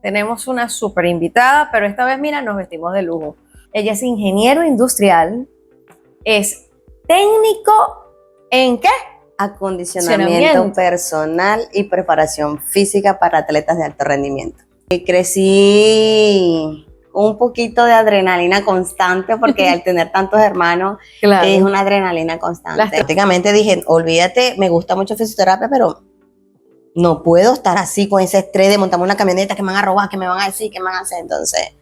tenemos una súper invitada, pero esta vez, mira, nos vestimos de lujo. Ella es ingeniero industrial, es técnico ¿en qué? Acondicionamiento personal y preparación física para atletas de alto rendimiento. Crecí un poquito de adrenalina constante porque al tener tantos hermanos es una adrenalina constante. Prácticamente dije, olvídate, me gusta mucho fisioterapia, pero no puedo estar así con ese estrés de montarme una camioneta que me van a robar, que me van a decir, que me van a hacer. Entonces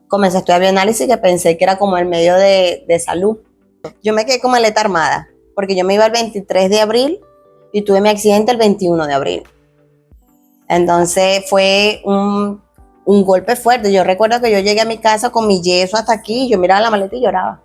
comencé a estudiar bioanálisis, que pensé que era como el medio de salud. Yo me quedé como atleta armada, porque yo me iba el 23 de abril y tuve mi accidente el 21 de abril. Entonces fue un golpe fuerte. Yo recuerdo que yo llegué a mi casa con mi yeso hasta aquí, yo miraba la maleta y lloraba.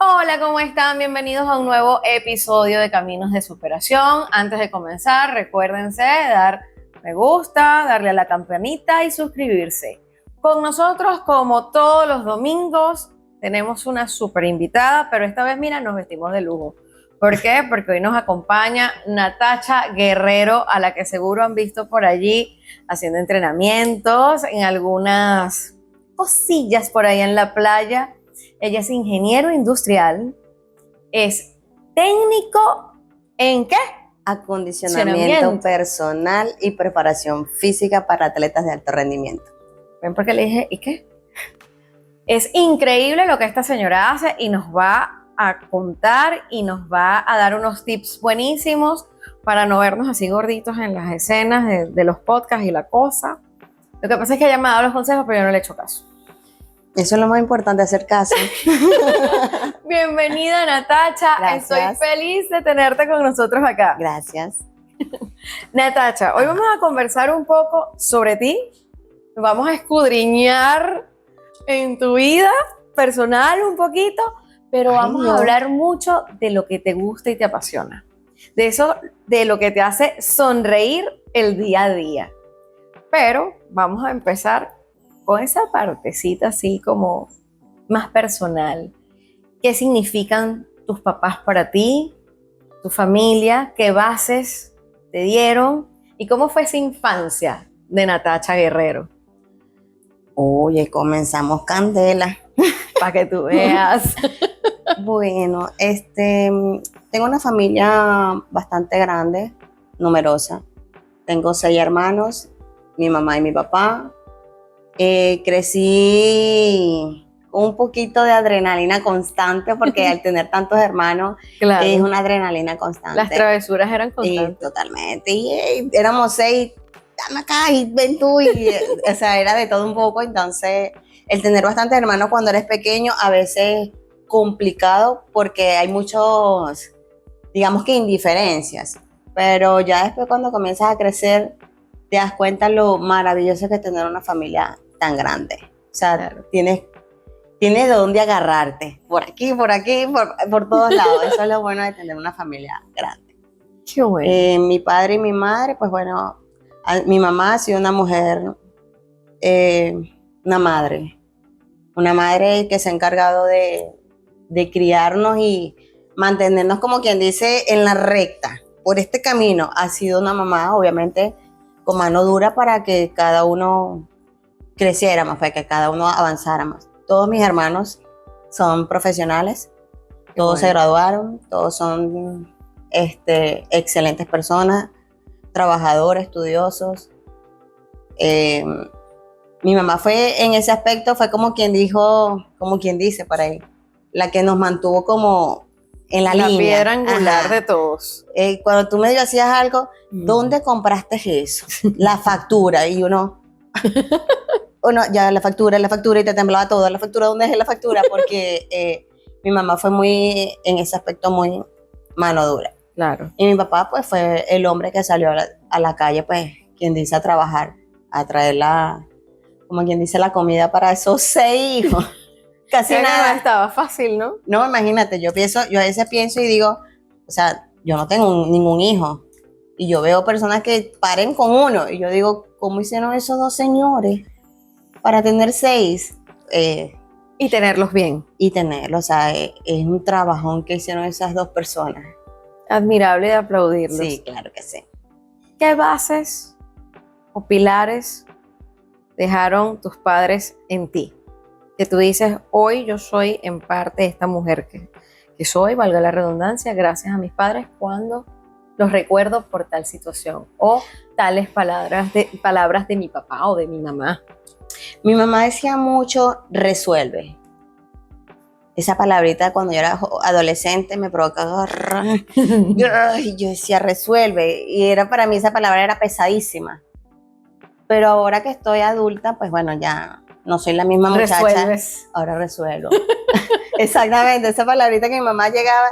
Hola, ¿cómo están? Bienvenidos a un nuevo episodio de Caminos de Superación. Antes de comenzar, recuérdense de dar me gusta, darle a la campanita y suscribirse. Con nosotros, como todos los domingos, tenemos una súper invitada, pero esta vez, mira, nos vestimos de lujo. ¿Por qué? Porque hoy nos acompaña Natacha Guerrero, a la que seguro han visto por allí haciendo entrenamientos en algunas cosillas por ahí en la playa. Ella es ingeniero industrial, es técnico ¿en qué? Acondicionamiento personal y preparación física para atletas de alto rendimiento. ¿Ven por qué le dije, ¿y qué? Es increíble lo que esta señora hace y nos va a contar y nos va a dar unos tips buenísimos para no vernos así gorditos en las escenas de los podcasts y la cosa. Lo que pasa es que ella me ha dado los consejos, pero yo no le he hecho caso. Eso es lo más importante, hacer caso. Bienvenida, Natacha. Gracias. Estoy feliz de tenerte con nosotros acá. Gracias. Natacha, hoy vamos a conversar un poco sobre ti. Vamos a escudriñar en tu vida personal un poquito, pero vamos a hablar mucho de lo que te gusta y te apasiona. De eso, de lo que te hace sonreír el día a día. Pero vamos a empezar con esa partecita así como más personal. ¿Qué significan tus papás para ti? ¿Tu familia? ¿Qué bases te dieron? ¿Y cómo fue esa infancia de Natacha Guerrero? Oye, comenzamos candela. Para que tú veas. Bueno, tengo una familia bastante grande, numerosa. Tengo 6 hermanos, mi mamá y mi papá. Crecí con un poquito de adrenalina constante porque al tener tantos hermanos es una adrenalina constante. Las travesuras eran constantes. Totalmente. Y éramos 6, dame acá y ven tú. O sea, era de todo un poco. Entonces, el tener bastantes hermanos cuando eres pequeño a veces es complicado porque hay muchos, digamos que indiferencias. Pero ya después cuando comienzas a crecer, te das cuenta lo maravilloso que es tener una familia tan grande. O sea, tienes de dónde agarrarte. Por aquí, por todos lados. Eso es lo bueno de tener una familia grande. Qué bueno. Mi padre y mi madre, pues bueno, mi mamá ha sido una mujer, una madre que se ha encargado de criarnos y mantenernos, como quien dice, en la recta. Por este camino ha sido una mamá, obviamente, con mano dura para que cada uno creciéramos, para que cada uno avanzara más. Todos mis hermanos son profesionales, todos se graduaron, todos son excelentes personas, trabajadores, estudiosos. Mi mamá fue, en ese aspecto, fue como quien dice por ahí, la que nos mantuvo como en la línea. La piedra angular de todos. Cuando tú me hacías algo, ¿dónde compraste eso? La factura, y uno ya la factura, y te temblaba todo. La factura, ¿dónde es la factura? Porque mi mamá fue muy, en ese aspecto, muy mano dura. Claro. Y mi papá, pues, fue el hombre que salió a la calle, pues, quien dice, a trabajar, a traer como quien dice, la comida para esos 6 hijos. Casi nada. Estaba fácil, ¿no? No, imagínate, yo a veces pienso y digo, o sea, yo no tengo ningún hijo. Y yo veo personas que paren con uno. Y yo digo, ¿cómo hicieron esos 2 señores para tener 6? Y tenerlos bien. Y tenerlos, o sea, es un trabajón que hicieron esas dos personas. Admirable de aplaudirlos. Sí, claro que sí. ¿Qué bases o pilares dejaron tus padres en ti? Que tú dices, hoy yo soy en parte esta mujer que soy, valga la redundancia, gracias a mis padres cuando los recuerdo por tal situación o tales palabras de mi papá o de mi mamá. Mi mamá decía mucho, resuelve. Esa palabrita cuando yo era adolescente me provocaba, yo decía, resuelve. Y para mí esa palabra era pesadísima. Pero ahora que estoy adulta, pues bueno, ya no soy la misma muchacha. Resuelves. Ahora resuelvo. Exactamente, esa palabrita que mi mamá llegaba,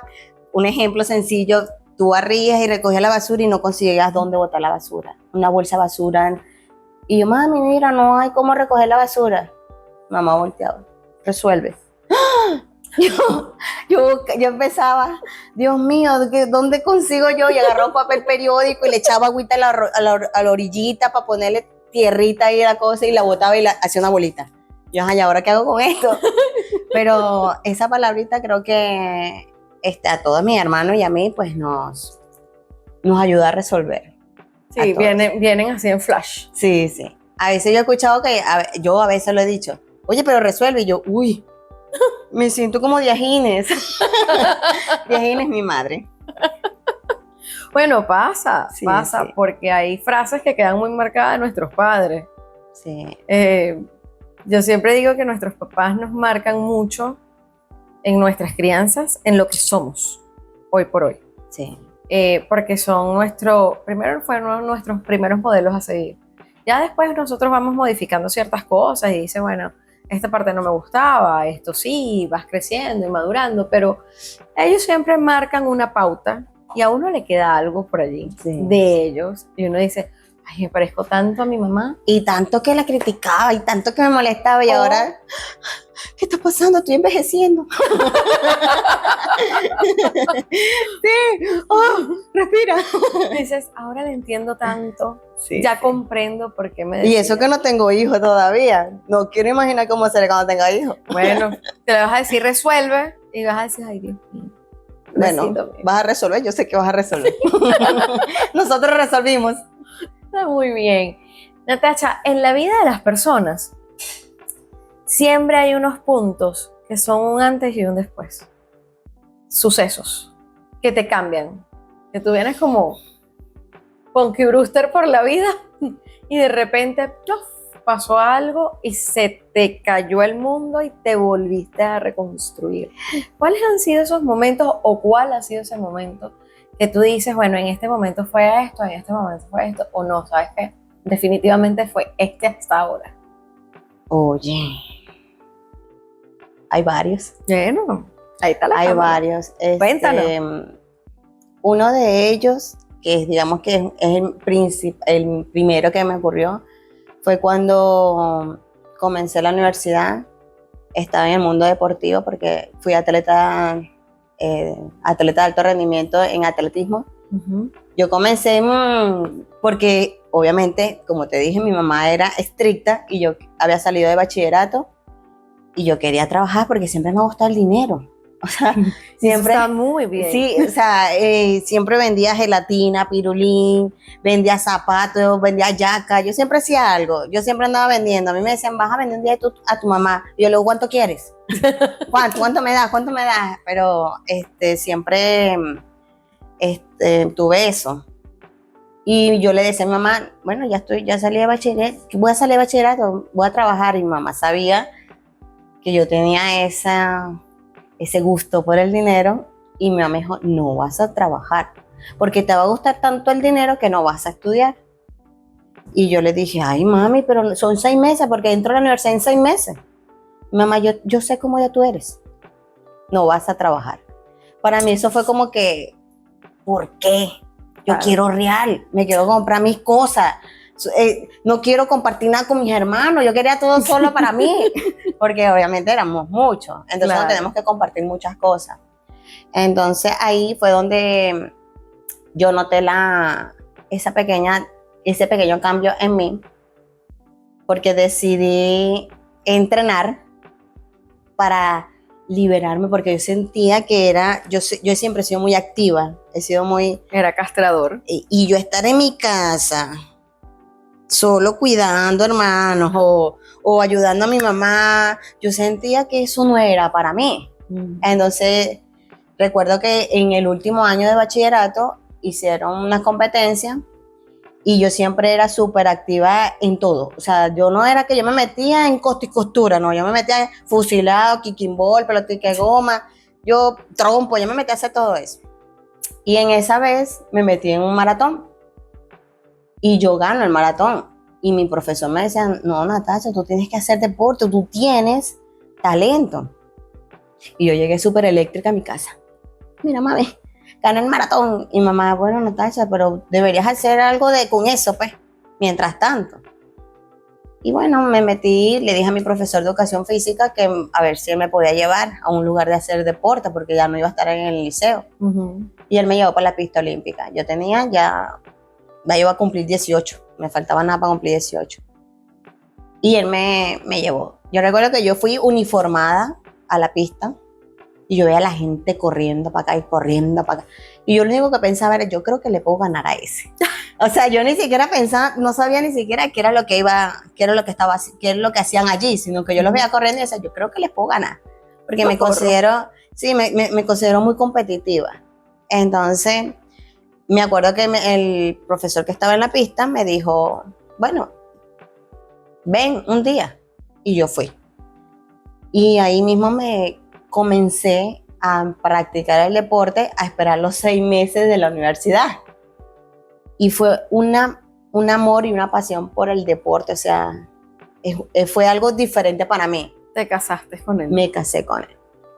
un ejemplo sencillo, tú barrías y recogías la basura y no conseguías dónde botar la basura. Una bolsa de basura. Y yo, mami, mira, no hay cómo recoger la basura. Mamá volteaba, resuelve. Yo empezaba, Dios mío, ¿dónde consigo yo? Y agarraba un papel periódico y le echaba agüita a la orillita para ponerle tierrita ahí a la cosa y la botaba y hacía una bolita. Yo, ay, ¿ahora qué hago con esto? Pero esa palabrita creo que a todos mis hermanos y a mí, pues nos ayuda a resolver. Sí, vienen así en flash. Sí, sí. A veces yo he escuchado que, yo a veces lo he dicho, oye, pero resuelve. Y yo, uy, me siento como Diagines. Diagines es mi madre. Bueno, pasa, sí, porque hay frases que quedan muy marcadas de nuestros padres. Sí. Yo siempre digo que nuestros papás nos marcan mucho en nuestras crianzas, en lo que somos hoy por hoy. Sí. Porque primero fueron nuestros primeros modelos a seguir. Ya después nosotros vamos modificando ciertas cosas y dice, bueno, esta parte no me gustaba, esto sí, vas creciendo y madurando, pero ellos siempre marcan una pauta y a uno le queda algo por allí de ellos y uno dice, ay, me parezco tanto a mi mamá. Y tanto que la criticaba y tanto que me molestaba y ahora, ¿qué está pasando? Estoy envejeciendo. Sí, respira. Dices, ahora le entiendo tanto, ya comprendo por qué me decía. Y eso que no tengo hijos todavía, no quiero imaginar cómo será cuando tenga hijos. Bueno, te le vas a decir resuelve y vas a decir, ay Dios mío. Bueno, vas a resolver, yo sé que vas a resolver. Nosotros resolvimos. Está muy bien. Natacha, en la vida de las personas siempre hay unos puntos que son un antes y un después. Sucesos que te cambian. Que tú vienes como Punky Brewster por la vida y de repente pasó algo y se te cayó el mundo y te volviste a reconstruir. ¿Cuáles han sido esos momentos o cuál ha sido ese momento que tú dices, bueno, en este momento fue esto, en este momento fue esto, o no, ¿sabes qué? Definitivamente fue hasta ahora. Oye, hay varios. Bueno, ahí está la Hay cámara. varios. Cuéntanos. Uno de ellos, que digamos que es el primero que me ocurrió, fue cuando comencé la universidad. Estaba en el mundo deportivo porque fui atleta de alto rendimiento en atletismo. Uh-huh. Yo comencé porque obviamente, como te dije, mi mamá era estricta y yo había salido de bachillerato y yo quería trabajar porque siempre me gustaba el dinero. O sea, siempre está muy bien. Sí, o sea, siempre vendía gelatina, pirulín, vendía zapatos, vendía yaca. Yo siempre hacía algo. Yo siempre andaba vendiendo. A mí me decían, vas a vender un día a tu mamá. Y yo le digo, ¿cuánto quieres? ¿Cuánto me das? ¿Cuánto me das? Pero siempre tuve eso. Y yo le decía a mi mamá, bueno, ya salí de bachillerato, voy a salir de bachillerato, voy a trabajar. Y mi mamá sabía que yo tenía ese gusto por el dinero y mi mamá me dijo, no vas a trabajar porque te va a gustar tanto el dinero que no vas a estudiar. Y yo le dije, ay mami, pero son 6 meses porque entro a la universidad en 6 meses. Mamá, yo sé cómo ya tú eres, no vas a trabajar. Para mí eso fue como que, ¿por qué? Yo quiero real, me quiero comprar mis cosas. No quiero compartir nada con mis hermanos, yo quería todo solo para mí, porque obviamente éramos muchos, entonces no tenemos que compartir muchas cosas. Entonces ahí fue donde yo noté ese pequeño cambio en mí, porque decidí entrenar para liberarme, porque yo sentía que yo siempre he sido muy activa, he sido muy... Era castrador. Y yo estar en mi casa, solo cuidando hermanos o ayudando a mi mamá, yo sentía que eso no era para mí. Entonces, recuerdo que en el último año de bachillerato hicieron unas competencias y yo siempre era súper activa en todo. O sea, yo no era que yo me metía en costa y costura, no, yo me metía en fusilado, kicking ball, pelotica de goma, yo trompo, yo me metía a hacer todo eso. Y en esa vez me metí en un maratón y yo gano el maratón. Y mi profesor me decía, no, Natasha, tú tienes que hacer deporte, tú tienes talento. Y yo llegué súper eléctrica a mi casa. Mira, mami, gané el maratón. Y mamá, bueno, Natasha, pero deberías hacer algo con eso, pues, mientras tanto. Y bueno, me metí, le dije a mi profesor de educación física que a ver si él me podía llevar a un lugar de hacer deporte, porque ya no iba a estar en el liceo. Y él me llevó para la pista olímpica. Yo tenía ya iba a cumplir 18, me faltaba nada para cumplir 18. Y él me llevó. Yo recuerdo que yo fui uniformada a la pista y yo veía a la gente corriendo para acá y corriendo para acá. Y yo lo único que pensaba era, yo creo que le puedo ganar a ese. O sea, yo ni siquiera pensaba, no sabía ni siquiera qué era lo que hacían allí, sino que yo los veía corriendo y decía, yo creo que les puedo ganar. Porque me considero muy competitiva. Entonces, me acuerdo que el profesor que estaba en la pista me dijo, bueno, ven un día. Y yo fui. Y ahí mismo me comencé a practicar el deporte, a esperar los 6 meses de la universidad. Y fue un amor y una pasión por el deporte, o sea, fue algo diferente para mí. ¿Te casaste con él? Me casé con él.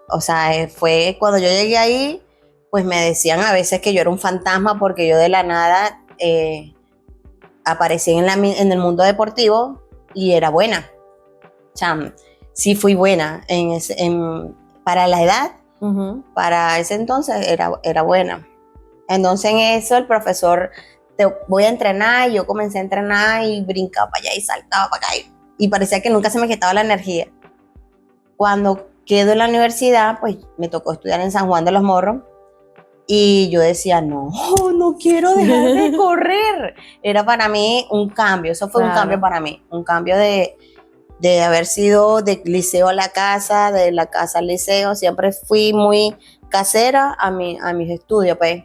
O sea, fue cuando yo llegué ahí, pues me decían a veces que yo era un fantasma porque yo de la nada aparecí en el mundo deportivo y era buena. O sea, sí fui buena para la edad, para ese entonces era buena. Entonces en eso el profesor, te voy a entrenar, y yo comencé a entrenar y brincaba para allá y saltaba para acá y parecía que nunca se me quitaba la energía. Cuando quedo en la universidad, pues me tocó estudiar en San Juan de los Morros y yo decía, no quiero dejar de correr. Era para mí un cambio, eso fue un cambio para mí, un cambio de haber sido de liceo a la casa, de la casa al liceo. Siempre fui muy casera a mis estudios, pues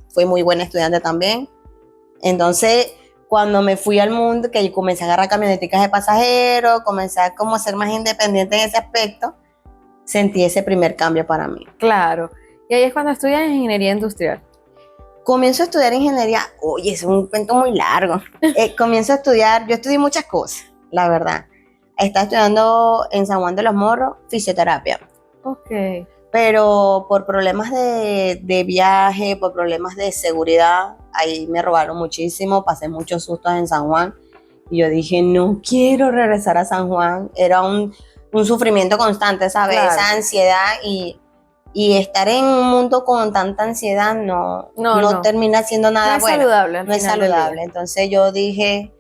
fui muy buena estudiante también. Entonces, cuando me fui al mundo, que comencé a agarrar camioneticas de pasajeros, comencé a como ser más independiente en ese aspecto, sentí ese primer cambio para mí. Claro. Y ahí es cuando estudias ingeniería industrial. Comienzo a estudiar ingeniería, oye, es un cuento muy largo. Comienzo a estudiar, yo estudié muchas cosas, la verdad. Estaba estudiando en San Juan de los Morros fisioterapia. Ok. Pero por problemas de viaje, por problemas de seguridad, ahí me robaron muchísimo, pasé muchos sustos en San Juan. Y yo dije, no quiero regresar a San Juan. Era un sufrimiento constante, ¿sabes? Claro. Esa ansiedad y estar en un mundo con tanta ansiedad no termina siendo nada bueno. No es saludable. Entonces yo dije,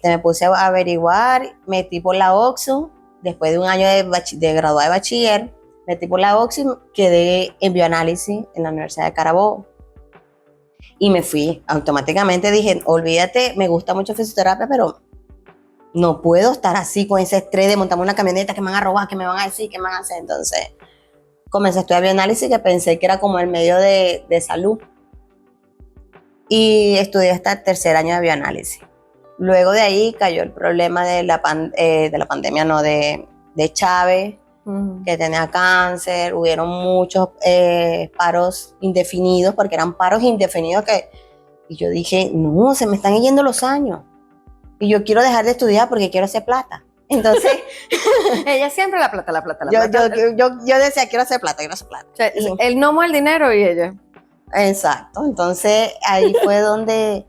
me puse a averiguar, metí por la OXU, después de un año de graduada de bachiller, metí por la OXU, quedé en bioanálisis en la Universidad de Carabobo. Y me fui, automáticamente dije, olvídate, me gusta mucho fisioterapia, pero no puedo estar así con ese estrés de montarme una camioneta que me van a robar, que me van a decir, que me van a hacer. Entonces comencé a estudiar bioanálisis, que pensé que era como el medio de salud. Y estudié hasta el tercer año de bioanálisis. Luego de ahí cayó el problema de la pandemia, no, de Chávez, que tenía cáncer. Hubieron muchos paros indefinidos, porque eran paros indefinidos y yo dije, no, se me están yendo los años. Y yo quiero dejar de estudiar porque quiero hacer plata. Entonces, ella siempre la plata. Yo decía, quiero hacer plata. O sea, el gnomo, el dinero y ella. Exacto. Entonces, ahí fue donde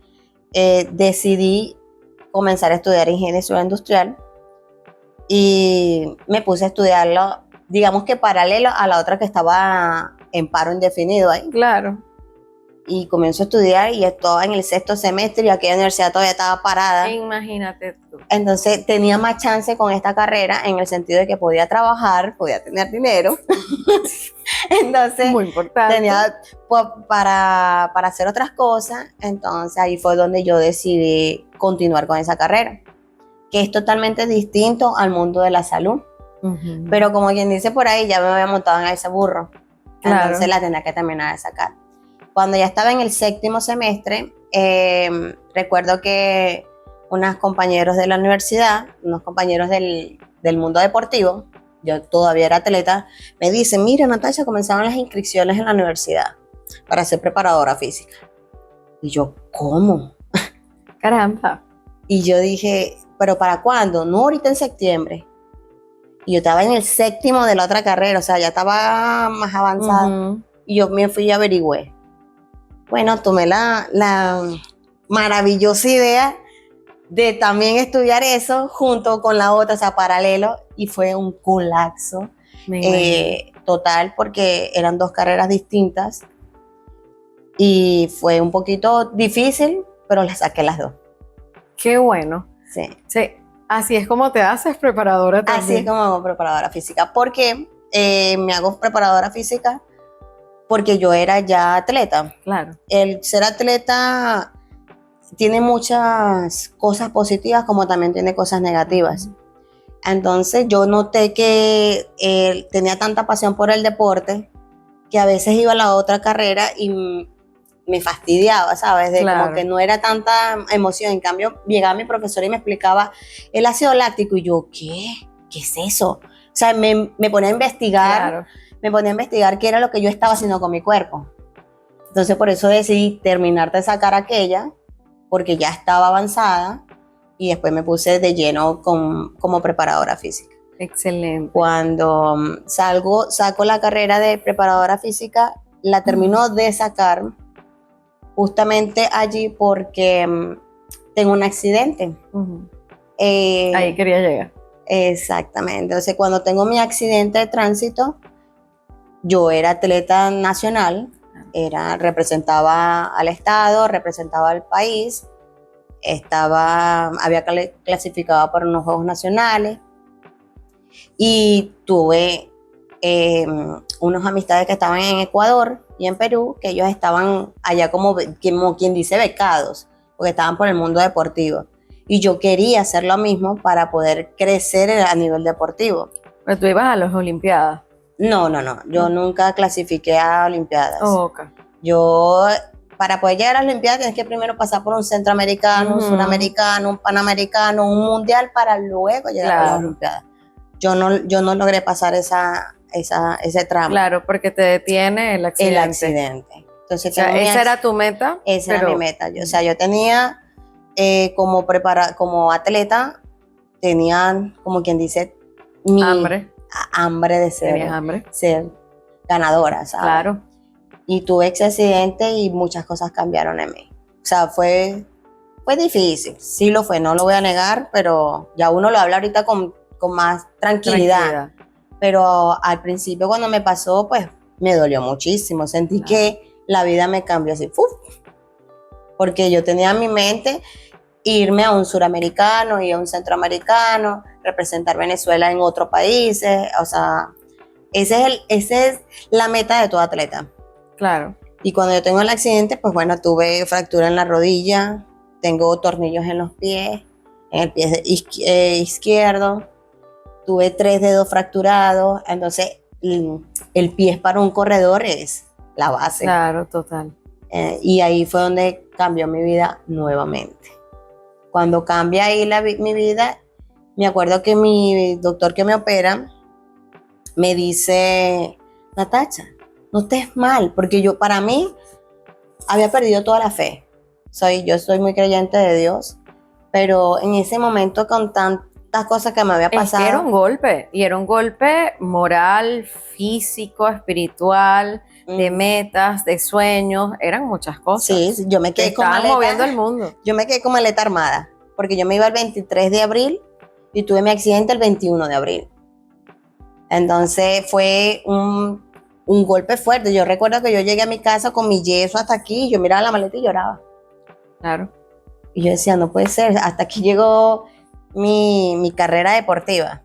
decidí comenzar a estudiar ingeniería industrial y me puse a estudiarlo, digamos que paralelo a la otra que estaba en paro indefinido ahí. Claro. y comienzo a estudiar y estaba en el 6º semestre y aquella universidad todavía estaba parada. Imagínate tú. Entonces tenía más chance con esta carrera en el sentido de que podía trabajar, podía tener dinero. Entonces muy importante. Tenía para hacer otras cosas. Entonces ahí fue donde yo decidí continuar con esa carrera, que es totalmente distinto al mundo de la salud. Pero como quien dice por ahí, ya me había montado en ese burro. Claro. Entonces la tenía que terminar de sacar. Cuando ya estaba en el 7º semestre, recuerdo que unos compañeros de la universidad, unos compañeros del mundo deportivo, yo todavía era atleta, me dicen, mira Natasha, comenzaron las inscripciones en la universidad para ser preparadora física. Y yo, ¿cómo? Caramba. Y yo dije, ¿pero para cuándo? No, ahorita en septiembre. Y yo estaba en el 7º de la otra carrera, o sea, ya estaba más avanzada. Y yo me fui y averigüé. Bueno, tomé la maravillosa idea de también estudiar eso junto con la otra, o sea, paralelo, y fue un colapso total porque eran 2 carreras distintas y fue un poquito difícil, pero las saqué las 2. Qué bueno. Sí. Sí. Así es como te haces preparadora también. Así es como hago preparadora física. ¿Por qué me hago preparadora física? Porque yo era ya atleta. Claro. El ser atleta tiene muchas cosas positivas como también tiene cosas negativas. Entonces yo noté que tenía tanta pasión por el deporte que a veces iba a la otra carrera y me fastidiaba, ¿sabes? De claro. Como que no era tanta emoción. En cambio, llegaba mi profesor y me explicaba el ácido láctico y yo, ¿qué? ¿Qué es eso? O sea, me ponía a investigar, claro. Me ponía a investigar qué era lo que yo estaba haciendo con mi cuerpo. Entonces por eso decidí terminar de sacar aquella, porque ya estaba avanzada, y después me puse de lleno como preparadora física. Excelente. Cuando saco la carrera de preparadora física, la termino de sacar justamente allí porque tengo un accidente. Ahí quería llegar. Exactamente. Entonces, cuando tengo mi accidente de tránsito, yo era atleta nacional, representaba al estado, representaba al país, había clasificado para unos Juegos Nacionales y tuve unos amistades que estaban en Ecuador y en Perú, que ellos estaban allá como quien dice becados, porque estaban por el mundo deportivo. Y yo quería hacer lo mismo para poder crecer a nivel deportivo. ¿Pero tú ibas a las Olimpiadas? No. Yo nunca clasifiqué a Olimpiadas. Oh, okay. Yo, para poder llegar a las Olimpiadas, tienes que primero pasar por un centroamericano, un suramericano, un panamericano, un mundial, para luego llegar a las Olimpiadas. Yo no logré pasar ese tramo. Claro, porque te detiene el accidente. El accidente. Entonces, o sea, ¿esa era tu meta? Esa era mi meta. Yo tenía, como atleta, tenía, como quien dice, hambre de ser ganadora, ¿sabes? Claro. Y tuve ese accidente y muchas cosas cambiaron en mí. O sea, fue difícil. Sí lo fue, no lo voy a negar, pero ya uno lo habla ahorita con más tranquilidad. Pero al principio cuando me pasó, pues me dolió muchísimo. Sentí que la vida me cambió así. ¡Uf! Porque yo tenía en mi mente irme a un suramericano y a un centroamericano, representar Venezuela en otros países. O sea, esa es la meta de todo atleta. Claro. Y cuando yo tengo el accidente, pues bueno, tuve fractura en la rodilla, tengo tornillos en los pies, en el pie izquierdo, tuve 3 dedos fracturados, entonces el pie para un corredor es la base. Claro, total. Y ahí fue donde cambió mi vida nuevamente. Cuando cambia ahí mi vida, me acuerdo que mi doctor que me opera me dice, Natasha, no estés mal, porque para mí había perdido toda la fe. Yo soy muy creyente de Dios, pero en ese momento con tantas cosas que me había pasado. Era un golpe, y era un golpe moral, físico, espiritual, de metas, de sueños, eran muchas cosas. Sí, yo me quedé con maleta. Moviendo el mundo. Yo me quedé con maleta armada, porque yo me iba el 23 de abril y tuve mi accidente el 21 de abril. Entonces fue un golpe fuerte. Yo recuerdo que yo llegué a mi casa con mi yeso hasta aquí, yo miraba la maleta y lloraba. Claro. Y yo decía, no puede ser, hasta aquí llegó mi carrera deportiva.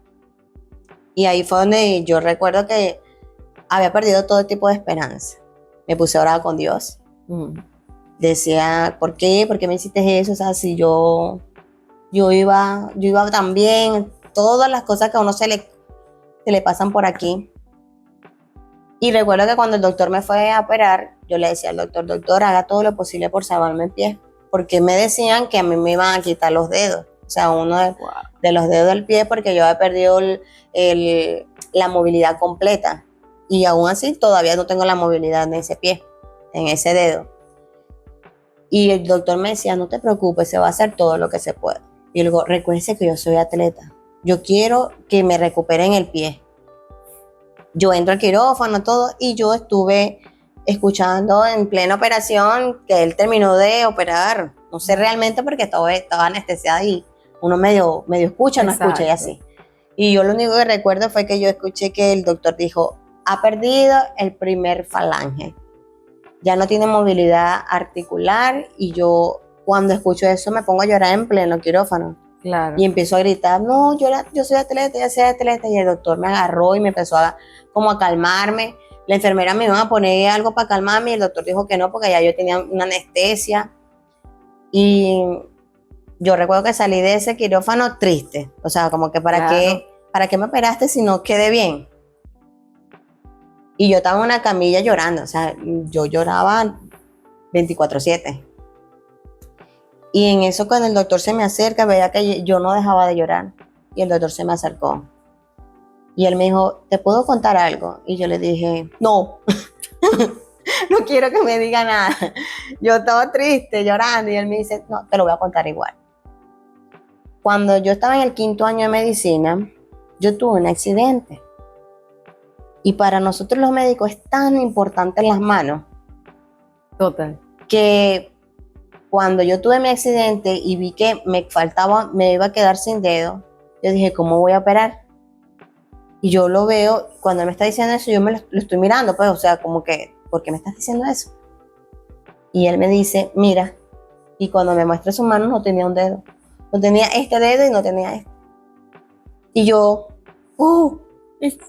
Y ahí fue donde yo recuerdo que había perdido todo tipo de esperanza. Me puse a orar con Dios. Decía, ¿por qué? ¿Por qué me hiciste eso? O sea, si yo iba tan bien, todas las cosas que a uno se le pasan por aquí. Y recuerdo que cuando el doctor me fue a operar, yo le decía al doctor, haga todo lo posible por salvarme el pie. Porque me decían que a mí me iban a quitar los dedos. O sea, uno de los dedos del pie, porque yo había perdido la movilidad completa. Y aún así todavía no tengo la movilidad en ese pie, en ese dedo. Y el doctor me decía, no te preocupes, se va a hacer todo lo que se pueda. Y yo le digo, recuérdese que yo soy atleta. Yo quiero que me recuperen el pie. Yo entro al quirófano, todo, y yo estuve escuchando en plena operación que él terminó de operar. No sé realmente porque estaba anestesiada y uno medio escucha, no escucha y así. Y yo lo único que recuerdo fue que yo escuché que el doctor dijo, ha perdido el primer falange. Ya no tiene movilidad articular, y yo cuando escucho eso me pongo a llorar en pleno quirófano. Claro. Y empiezo a gritar, no, yo soy atleta, yo soy atleta. Y el doctor me agarró y me empezó como a calmarme. La enfermera me iba a poner algo para calmarme y el doctor dijo que no, porque ya yo tenía una anestesia. Y yo recuerdo que salí de ese quirófano triste. O sea, como que ¿para qué me operaste si no quedé bien? Y yo estaba en una camilla llorando. O sea, yo lloraba 24/7. Y en eso, cuando el doctor se me acerca, veía que yo no dejaba de llorar. Y el doctor se me acercó. Y él me dijo, ¿te puedo contar algo? Y yo le dije, no, no quiero que me diga nada. Yo estaba triste, llorando. Y él me dice, no, te lo voy a contar igual. Cuando yo estaba en el 5º año de medicina, yo tuve un accidente. Y para nosotros los médicos es tan importante las manos. Total. Que cuando yo tuve mi accidente y vi que me iba a quedar sin dedo, yo dije, ¿cómo voy a operar? Y yo lo veo, cuando él me está diciendo eso, yo lo estoy mirando, pues, o sea, como que, ¿por qué me estás diciendo eso? Y él me dice, mira, y cuando me muestra su mano no tenía un dedo. No tenía este dedo y no tenía este. Y yo,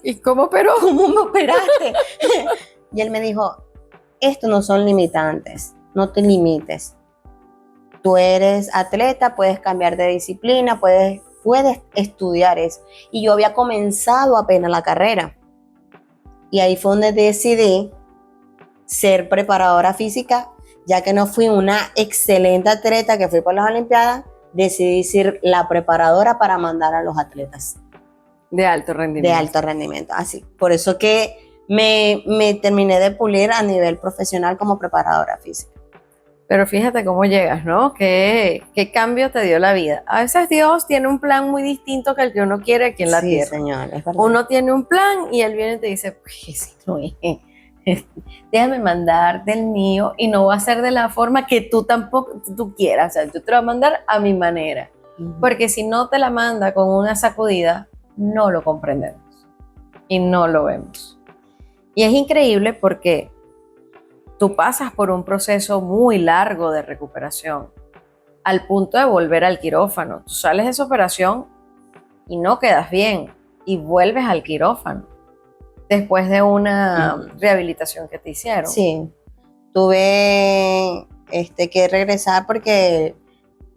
¿Y cómo operó? ¿Cómo me operaste? Y él me dijo, estos no son limitantes, no te limites. Tú eres atleta, puedes cambiar de disciplina, puedes estudiar eso. Y yo había comenzado apenas la carrera. Y ahí fue donde decidí ser preparadora física, ya que no fui una excelente atleta que fui por las Olimpiadas, decidí ser la preparadora para mandar a los atletas. De alto rendimiento. De alto rendimiento, así. Por eso que me terminé de pulir a nivel profesional como preparadora física. Pero fíjate cómo llegas, ¿no? ¿Qué cambio te dio la vida? A veces Dios tiene un plan muy distinto que el que uno quiere aquí en la tierra. Sí, señor, es verdad. Uno tiene un plan y él viene y te dice, pues no es. Déjame mandarte el mío y no va a ser de la forma que tú quieras. O sea, yo te lo voy a mandar a mi manera. Porque si no te la manda con una sacudida, no lo comprendemos y no lo vemos. Y es increíble porque tú pasas por un proceso muy largo de recuperación al punto de volver al quirófano. Tú sales de esa operación y no quedas bien y vuelves al quirófano después de una rehabilitación que te hicieron. Sí, tuve que regresar porque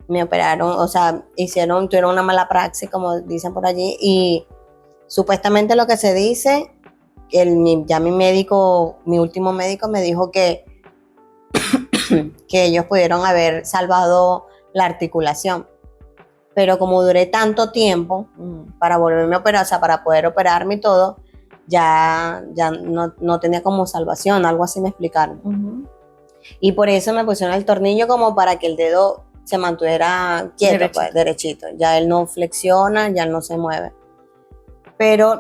me operaron, o sea, tuvieron una mala praxis, como dicen por allí, y supuestamente lo que se dice, ya mi último médico me dijo que ellos pudieron haber salvado la articulación. Pero como duré tanto tiempo para volverme a operar, o sea, para poder operarme y todo, ya no tenía como salvación, algo así me explicaron. Y por eso me pusieron el tornillo como para que el dedo se mantuviera quieto, derechito. Pues, derechito. Ya él no flexiona, ya él no se mueve. Pero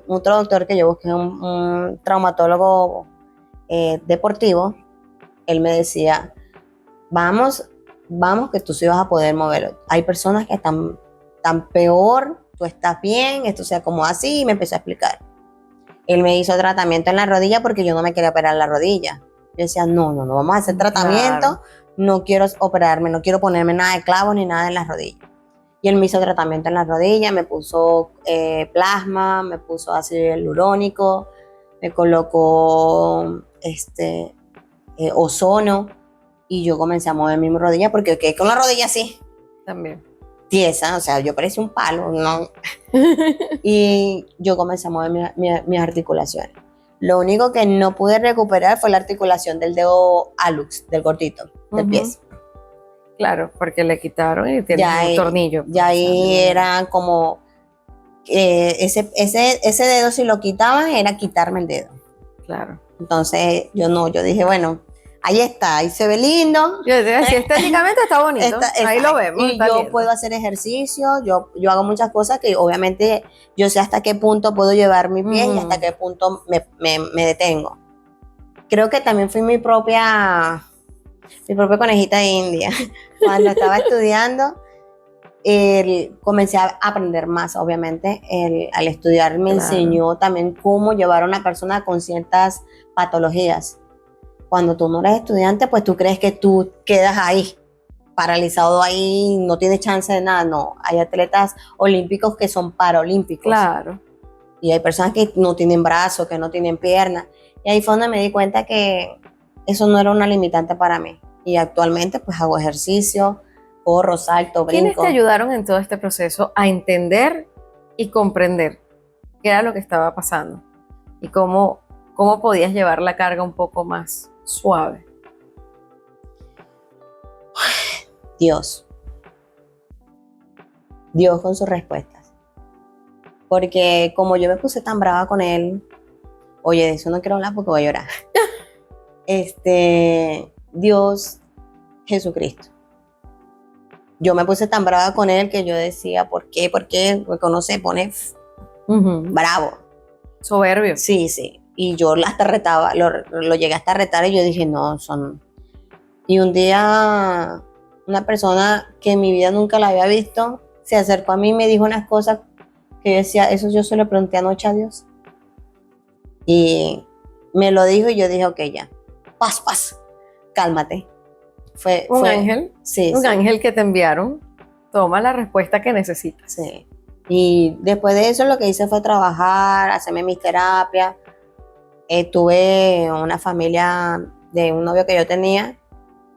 otro doctor que yo busqué, un traumatólogo deportivo, él me decía, vamos que tú sí vas a poder moverlo. Hay personas que están peor, tú estás bien, esto se acomoda así, y me empezó a explicar. Él me hizo tratamiento en la rodilla porque yo no me quería operar la rodilla. Yo decía, no, vamos a hacer tratamiento, claro. No quiero operarme, no quiero ponerme nada de clavos ni nada en las rodillas. Y él me hizo tratamiento en la rodilla, me puso plasma, me puso ácido hialurónico, me colocó ozono y yo comencé a mover mi rodilla porque quedé con la rodilla así. También. Tiesa, o sea, yo parecía un palo, ¿no? Y yo comencé a mover mis articulaciones. Lo único que no pude recuperar fue la articulación del dedo hallux, del cortito, del pie. Claro, porque le quitaron y tiene un tornillo. Ya ahí era como, ese dedo si lo quitaban era quitarme el dedo. Claro. Entonces yo dije, bueno, ahí está, ahí se ve lindo. Yo decía, si estéticamente está bonito, ahí lo vemos. Y yo puedo hacer ejercicio, yo hago muchas cosas que obviamente yo sé hasta qué punto puedo llevar mi pie y hasta qué punto me detengo. Creo que también fui mi propia conejita de India. Cuando estaba estudiando, comencé a aprender más, obviamente. Al estudiar me enseñó también cómo llevar a una persona con ciertas patologías. Cuando tú no eres estudiante, pues tú crees que tú quedas ahí, paralizado ahí, no tienes chance de nada. No, hay atletas olímpicos que son paralímpicos. Claro. Y hay personas que no tienen brazos, que no tienen piernas. Y ahí fue donde me di cuenta que eso no era una limitante para mí. Y actualmente pues hago ejercicio, corro, salto, brinco. ¿Quiénes te ayudaron en todo este proceso a entender y comprender qué era lo que estaba pasando? Y cómo podías llevar la carga un poco más suave. Dios con sus respuestas. Porque como yo me puse tan brava con él, oye, de eso no quiero hablar porque voy a llorar. Dios, Jesucristo. Yo me puse tan brava con él que yo decía, ¿por qué? Porque no se pone bravo. Soberbio. Sí. Y yo hasta retaba, lo llegué hasta retar y yo dije, no, son... Y un día una persona que en mi vida nunca la había visto se acercó a mí y me dijo unas cosas que yo decía, eso yo se lo pregunté anoche a Dios. Y me lo dijo y yo dije, ok, ya, paz, cálmate. Fue ángel. Sí. Un ángel que te enviaron. Toma la respuesta que necesitas. Sí. Y después de eso lo que hice fue trabajar, hacerme mis terapias. Tuve una familia de un novio que yo tenía,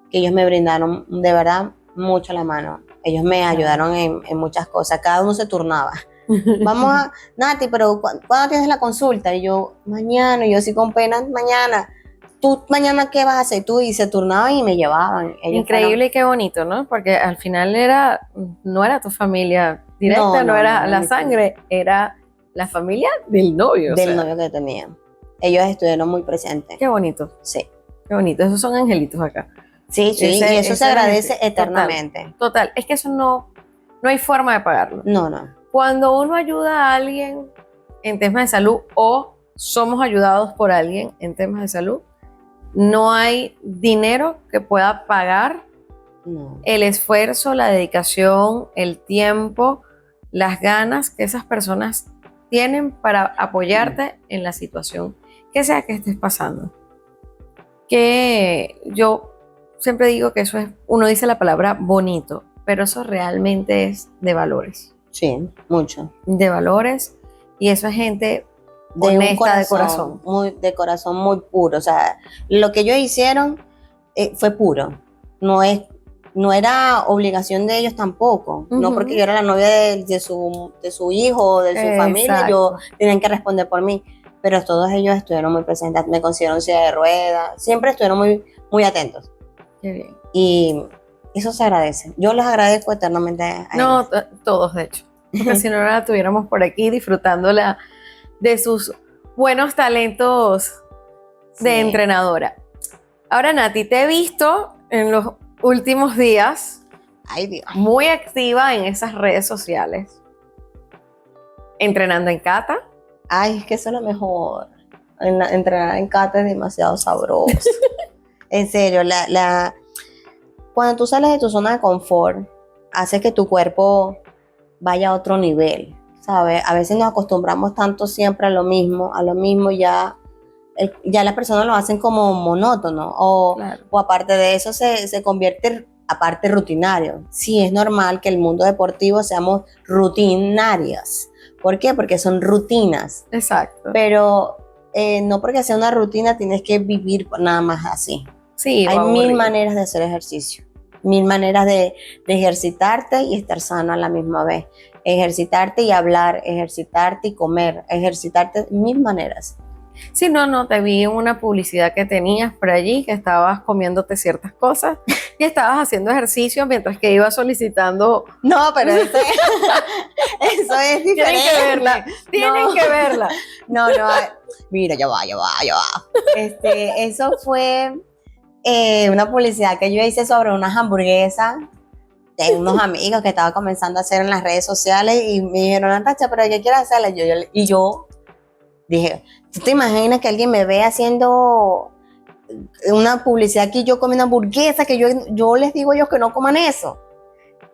que ellos me brindaron de verdad mucho la mano. Ellos me ayudaron en muchas cosas, cada uno se turnaba. Vamos a, Nati, pero ¿cuándo tienes la consulta? Y yo, mañana, y yo así con pena, mañana. ¿Tú mañana qué vas a hacer? Tú, y se turnaban y me llevaban. Increíble y qué bonito, ¿no? Porque al final no era tu familia directa, no era la sangre, era la familia del novio. Del novio que tenía. Ellos estuvieron muy presentes. Qué bonito. Sí. Qué bonito, esos son angelitos acá. Sí, y eso se agradece eternamente. Total, es que eso no hay forma de pagarlo. No. Cuando uno ayuda a alguien en temas de salud o somos ayudados por alguien en temas de salud, no hay dinero que pueda pagar el esfuerzo, la dedicación, el tiempo, las ganas que esas personas tienen para apoyarte en la situación que sea que estés pasando. Que yo siempre digo que eso es, uno dice la palabra bonito, pero eso realmente es de valores. Sí, mucho. De valores, y eso es gente honesta, de corazón. De corazón muy puro. O sea, lo que ellos hicieron fue puro. No era obligación de ellos tampoco. No porque yo era la novia de su hijo, de su familia, yo tenían que responder por mí. Pero todos ellos estuvieron muy presentes, me consiguieron silla de ruedas, siempre estuvieron muy, muy atentos. Qué bien. Y eso se agradece. Yo les agradezco eternamente a ellos. Todos de hecho. Porque si no la tuviéramos por aquí disfrutándola de sus buenos talentos de entrenadora. Ahora, Nati, te he visto en los últimos días muy activa en esas redes sociales, entrenando en kata. Ay, es que eso es lo mejor. Entrenar en kata es demasiado sabroso. En serio, cuando tú sales de tu zona de confort, hace que tu cuerpo vaya a otro nivel. O ¿sabes? A veces nos acostumbramos tanto siempre a lo mismo ya las personas lo hacen como monótono o aparte de eso se convierte aparte rutinario. Sí, es normal que el mundo deportivo seamos rutinarias. ¿Por qué? Porque son rutinas. Exacto. Pero no porque sea una rutina tienes que vivir nada más así. Sí, hay 1000 maneras de hacer ejercicio, 1000 maneras de ejercitarte y estar sano a la misma vez. Ejercitarte y hablar, ejercitarte y comer, ejercitarte, 1000 maneras. Sí, no, te vi en una publicidad que tenías por allí, que estabas comiéndote ciertas cosas y estabas haciendo ejercicio mientras que ibas solicitando. No, pero eso es diferente. Tienen que verla. No, mira, ya va. Eso fue una publicidad que yo hice sobre unas hamburguesas de unos amigos que estaba comenzando a hacer en las redes sociales y me dijeron, Natacha, ¿pero qué quieres hacerla? Y yo dije, ¿tú te imaginas que alguien me ve haciendo una publicidad aquí yo comiendo hamburguesas que yo les digo a ellos que no coman eso?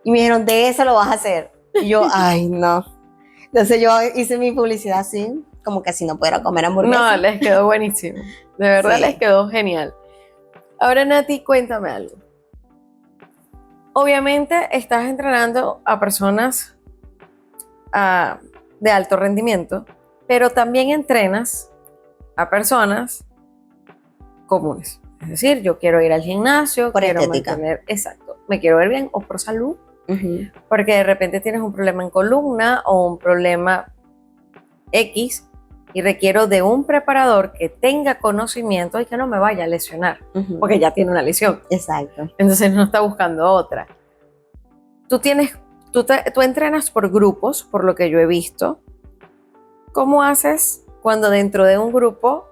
Y me dijeron, de eso lo vas a hacer. Y yo, ay, no. Entonces yo hice mi publicidad así, como que si no pudiera comer hamburguesas. No, les quedó buenísimo. De verdad, sí. Les quedó genial. Ahora, Nati, cuéntame algo. Obviamente estás entrenando a personas de alto rendimiento, pero también entrenas a personas comunes. Es decir, yo quiero ir al gimnasio, por quiero estética. Exacto, me quiero ver bien o por salud, porque de repente tienes un problema en columna o un problema X y requiero de un preparador que tenga conocimiento y que no me vaya a lesionar, porque ya tiene una lesión. Exacto. Entonces no está buscando otra. Tú entrenas por grupos, por lo que yo he visto. ¿Cómo haces cuando dentro de un grupo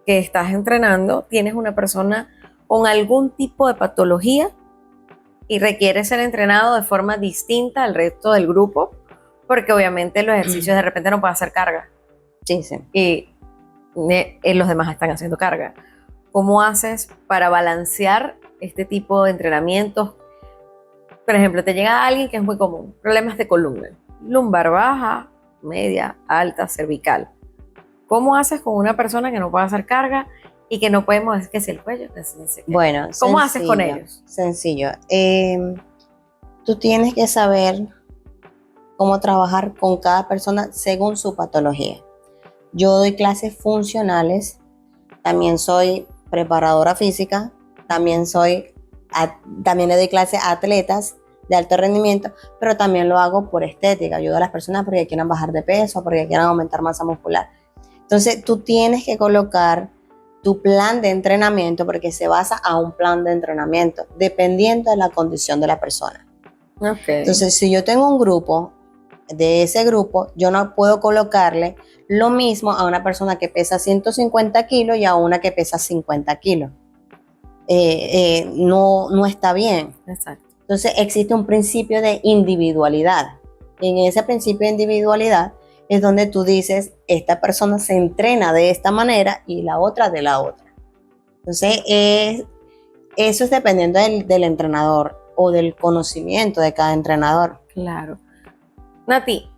que estás entrenando tienes una persona con algún tipo de patología y requiere ser entrenado de forma distinta al resto del grupo? Porque obviamente los ejercicios de repente no pueden hacer carga. Sí. Y los demás están haciendo carga. ¿Cómo haces para balancear este tipo de entrenamientos? Por ejemplo, te llega alguien que es muy común, problemas de columna, lumbar baja, media, alta, cervical. ¿Cómo haces con una persona que no puede hacer carga y que no puede mover que si el cuello? Bueno, ¿cómo haces con ellos? Sencillo. Tú tienes que saber cómo trabajar con cada persona según su patología. Yo doy clases funcionales, también soy preparadora física, también le doy clases a atletas de alto rendimiento, pero también lo hago por estética. Ayudo a las personas porque quieran bajar de peso, porque quieran aumentar masa muscular. Entonces, tú tienes que colocar tu plan de entrenamiento porque se basa a un plan de entrenamiento, dependiendo de la condición de la persona. Okay. Entonces, si yo tengo un grupo, de ese grupo, yo no puedo colocarle lo mismo a una persona que pesa 150 kilos y a una que pesa 50 kilos. No está bien. Exacto. Entonces existe un principio de individualidad. Y en ese principio de individualidad es donde tú dices, esta persona se entrena de esta manera y la otra de la otra. Entonces eso es dependiendo del entrenador o del conocimiento de cada entrenador. Claro. Nati,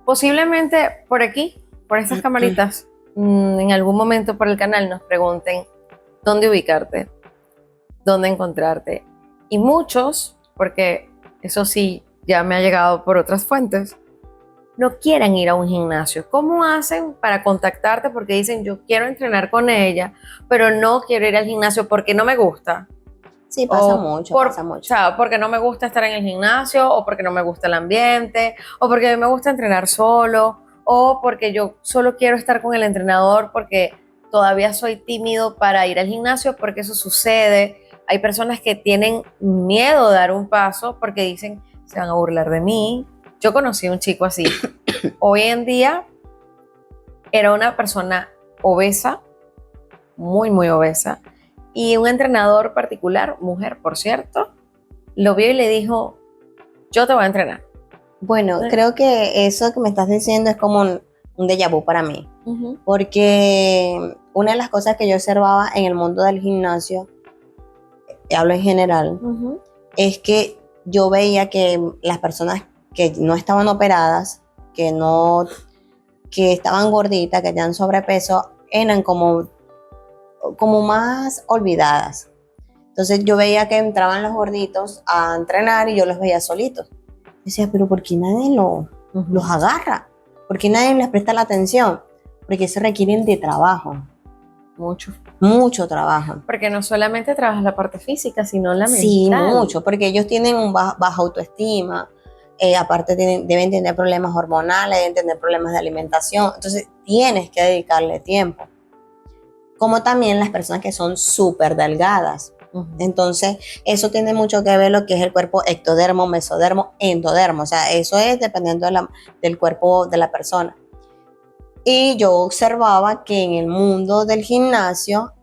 posiblemente por aquí, por estas camaritas, en algún momento por el canal nos pregunten dónde ubicarte, dónde encontrarte. Y muchos, porque eso sí ya me ha llegado por otras fuentes, no quieren ir a un gimnasio. ¿Cómo hacen para contactarte? Porque dicen, yo quiero entrenar con ella, pero no quiero ir al gimnasio porque no me gusta. Sí, pasa mucho. O sea, porque no me gusta estar en el gimnasio, o porque no me gusta el ambiente, o porque me gusta entrenar solo, o porque yo solo quiero estar con el entrenador porque todavía soy tímido para ir al gimnasio, porque eso sucede. Hay personas que tienen miedo de dar un paso porque dicen, se van a burlar de mí. Yo conocí a un chico así. Hoy en día era una persona obesa, muy, muy obesa, y un entrenador particular, mujer, por cierto, lo vio y le dijo, yo te voy a entrenar. Bueno, creo que eso que me estás diciendo es como un déjà vu para mí. Porque una de las cosas que yo observaba en el mundo del gimnasio, hablo en general, es que yo veía que las personas que no estaban operadas que estaban gorditas, que tenían sobrepeso, eran como más olvidadas. Entonces yo veía que entraban los gorditos a entrenar y yo los veía solitos. Decía, pero ¿por qué nadie los agarra? ¿Por qué nadie les presta la atención? Porque se requieren de trabajo. Mucho trabajo. Porque no solamente trabajas la parte física, sino la mental. Sí, mucho, porque ellos tienen baja autoestima, aparte deben tener problemas hormonales, deben tener problemas de alimentación, entonces tienes que dedicarle tiempo. Como también las personas que son súper delgadas. Entonces, eso tiene mucho que ver lo que es el cuerpo ectodermo, mesodermo, endodermo. O sea, eso es dependiendo del cuerpo de la persona. Y yo observaba que en el mundo del gimnasio,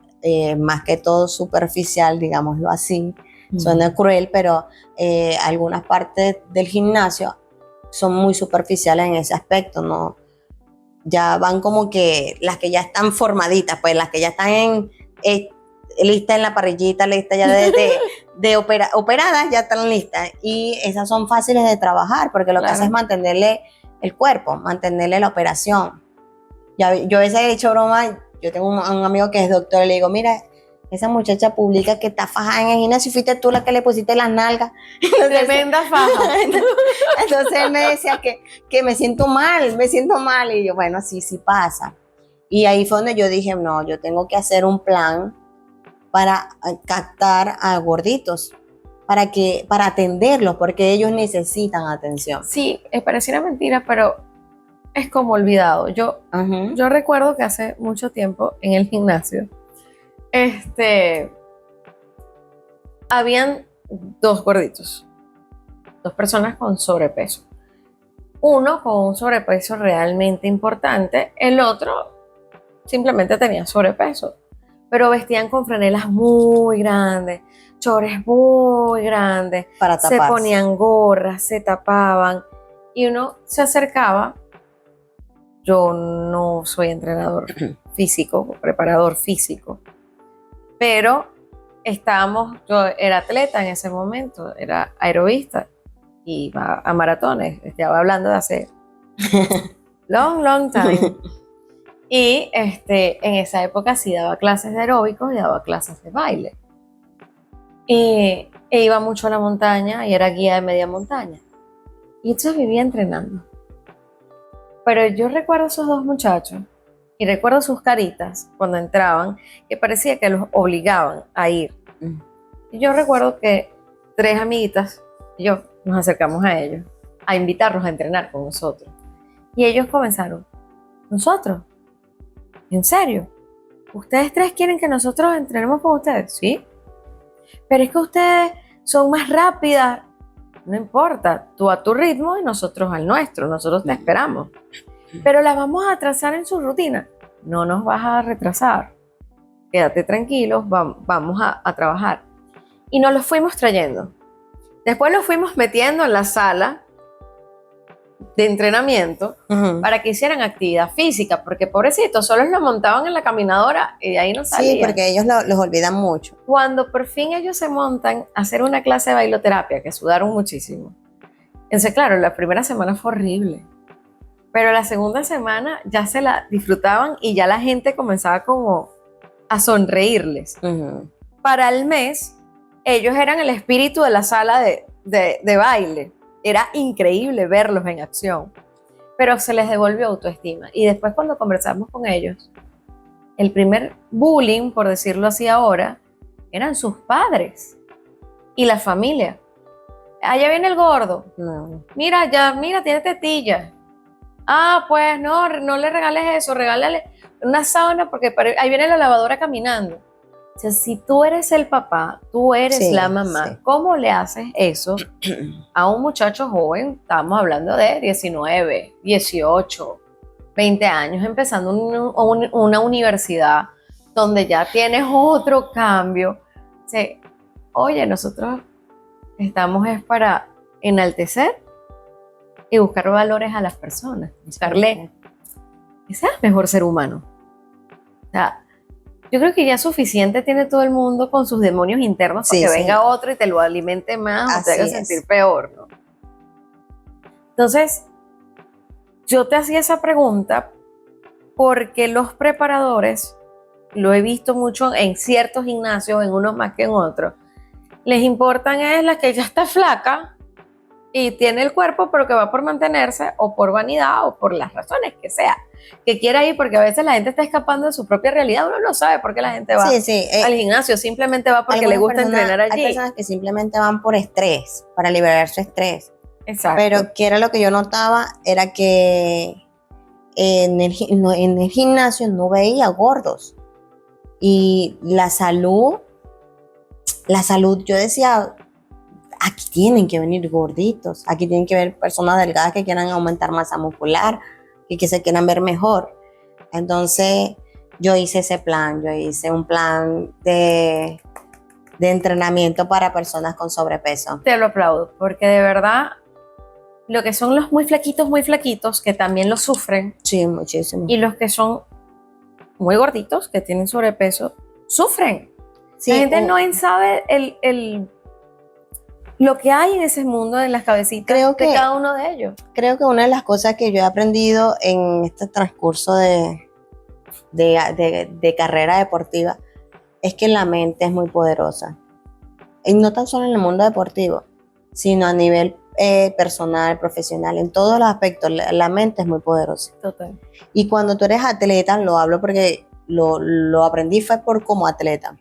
más que todo superficial, digámoslo así, suena cruel, pero algunas partes del gimnasio son muy superficiales en ese aspecto, ¿no? Ya van como que las que ya están formaditas, pues las que ya están listas en la parrillita, listas ya operadas, ya están listas. Y esas son fáciles de trabajar, porque lo que hace es mantenerle el cuerpo, mantenerle la operación. Yo a veces he hecho broma, yo tengo un amigo que es doctor y le digo, mira, esa muchacha publica que está fajada en el gimnasio, fuiste tú la que le pusiste las nalgas. Entonces, tremenda faja. Entonces él me decía que me siento mal, y yo, bueno, sí pasa. Y ahí fue donde yo dije, no, yo tengo que hacer un plan para captar a gorditos, para atenderlos, porque ellos necesitan atención. Sí, pareciera mentira, pero es como olvidado. Yo recuerdo que hace mucho tiempo en el gimnasio, habían dos gorditos, dos personas con sobrepeso. Uno con un sobrepeso realmente importante, el otro simplemente tenía sobrepeso, pero vestían con franelas muy grandes, chores muy grandes, para taparse. Se ponían gorras, se tapaban, y uno se acercaba. Yo no soy entrenador físico, preparador físico, pero yo era atleta en ese momento, era aerobista, iba a maratones, estaba hablando de hace long time. Y en esa época sí daba clases de aeróbicos y daba clases de baile. E iba mucho a la montaña y era guía de media montaña. Y entonces vivía entrenando. Pero yo recuerdo a esos dos muchachos y recuerdo sus caritas cuando entraban, que parecía que los obligaban a ir. Y yo recuerdo que 3 amiguitas y yo nos acercamos a ellos a invitarlos a entrenar con nosotros. Y ellos comenzaron, ¿nosotros? ¿En serio? ¿Ustedes 3 quieren que nosotros entrenemos con ustedes? Sí. Pero es que ustedes son más rápidas. No importa, tú a tu ritmo y nosotros al nuestro, nosotros te esperamos. Pero las vamos a atrasar en su rutina. No nos vas a retrasar. Quédate tranquilos, vamos a trabajar. Y nos los fuimos trayendo. Después los fuimos metiendo en la sala de entrenamiento para que hicieran actividad física, porque pobrecitos, solo los montaban en la caminadora y de ahí no salían. Sí, porque ellos los olvidan mucho. Cuando por fin ellos se montan a hacer una clase de bailoterapia, que sudaron muchísimo. Entonces, claro, la primera semana fue horrible, pero la segunda semana ya se la disfrutaban y ya la gente comenzaba como a sonreírles. Para el mes, ellos eran el espíritu de la sala de baile. Era increíble verlos en acción, pero se les devolvió autoestima. Y después cuando conversamos con ellos, el primer bullying, por decirlo así ahora, eran sus padres y la familia. Allá viene el gordo. No. Mira, tiene tetilla. Ah, pues no le regales eso, regálale una sábana porque ahí viene la lavadora caminando. O sea, si tú eres el papá, tú eres la mamá, ¿cómo le haces eso a un muchacho joven? Estamos hablando de 19, 18, 20 años, empezando una universidad donde ya tienes otro cambio. O sea, oye, nosotros estamos es para enaltecer y buscar valores a las personas, buscarle que seas mejor ser humano. O sea, yo creo que ya suficiente tiene todo el mundo con sus demonios internos para que venga otro y te lo alimente más o te haga sentir peor, ¿no? Entonces, yo te hacía esa pregunta porque los preparadores, lo he visto mucho en ciertos gimnasios, en unos más que en otros, les importan es la que ya está flaca y tiene el cuerpo, pero que va por mantenerse o por vanidad o por las razones que sea, que quiera ir, porque a veces la gente está escapando de su propia realidad. Uno no sabe por qué la gente va al gimnasio, simplemente va porque le gusta entrenar allí. Hay personas que simplemente van por estrés, para liberar su estrés. Exacto. Pero que era lo que yo notaba, era que en el gimnasio no veía gordos. Y la salud, yo decía, aquí tienen que venir gorditos, aquí tienen que ver personas delgadas que quieran aumentar masa muscular y que se quieran ver mejor. Entonces yo hice ese plan, yo hice un plan de entrenamiento para personas con sobrepeso. Te lo aplaudo, porque de verdad, lo que son los muy flaquitos, que también lo sufren. Sí, muchísimo. Y los que son muy gorditos, que tienen sobrepeso, sufren. Sí, la gente no sabe lo que hay en ese mundo, en las cabecitas de cada uno de ellos. Creo que una de las cosas que yo he aprendido en este transcurso de carrera deportiva es que la mente es muy poderosa. Y no tan solo en el mundo deportivo, sino a nivel personal, profesional, en todos los aspectos, la mente es muy poderosa. Total. Y cuando tú eres atleta, lo hablo porque lo aprendí fue como atleta.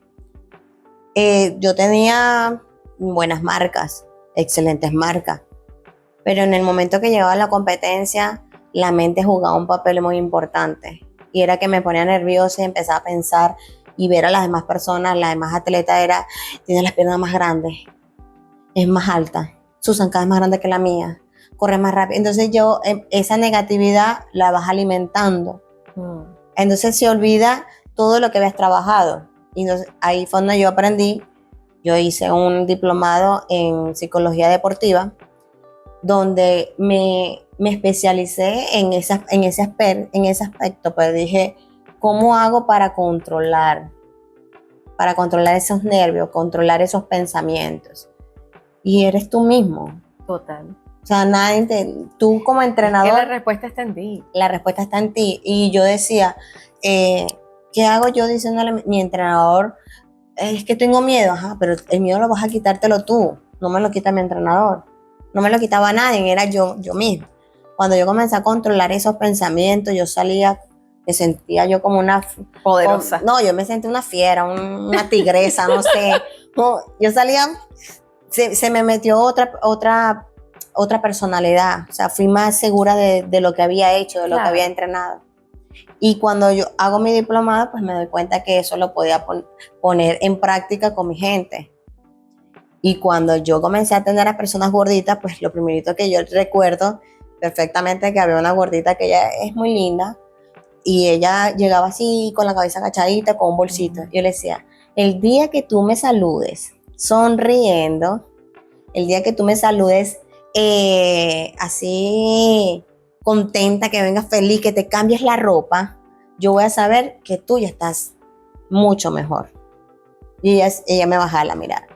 Yo tenía buenas marcas, excelentes marcas, pero en el momento que llegaba a la competencia, la mente jugaba un papel muy importante y era que me ponía nerviosa y empezaba a pensar y ver a las demás personas, las demás atletas, tiene las piernas más grandes, es más alta, su zancada es más grande que la mía, corre más rápido. Entonces yo, esa negatividad la vas alimentando. Entonces se olvida todo lo que habías trabajado. Y entonces, ahí fue donde yo aprendí. Yo hice un diplomado en psicología deportiva, donde me especialicé en ese aspecto, pues dije, ¿cómo hago para controlar esos nervios, controlar esos pensamientos? Y eres tú mismo. Total. O sea, tú como entrenador... Es que la respuesta está en ti. La respuesta está en ti. Y yo decía, ¿qué hago yo diciéndole a mi entrenador? Es que tengo miedo, pero el miedo lo vas a quitártelo tú, no me lo quita mi entrenador, no me lo quitaba nadie, era yo mismo. Cuando yo comencé a controlar esos pensamientos, yo salía, me sentía yo como una... Poderosa. Yo me sentí una fiera, una tigresa, no sé. Yo salía, se me metió otra personalidad, o sea, fui más segura de lo que había hecho, de lo que había entrenado. Y cuando yo hago mi diplomado, pues me doy cuenta que eso lo podía poner en práctica con mi gente. Y cuando yo comencé a atender a personas gorditas, pues lo primerito que yo recuerdo perfectamente que había una gordita que ella es muy linda y ella llegaba así con la cabeza agachadita con un bolsito. Yo le decía, el día que tú me saludes sonriendo, el día que tú me saludes así contenta, que vengas feliz, que te cambies la ropa, yo voy a saber que tú ya estás mucho mejor. Y ella me bajaba la mirada.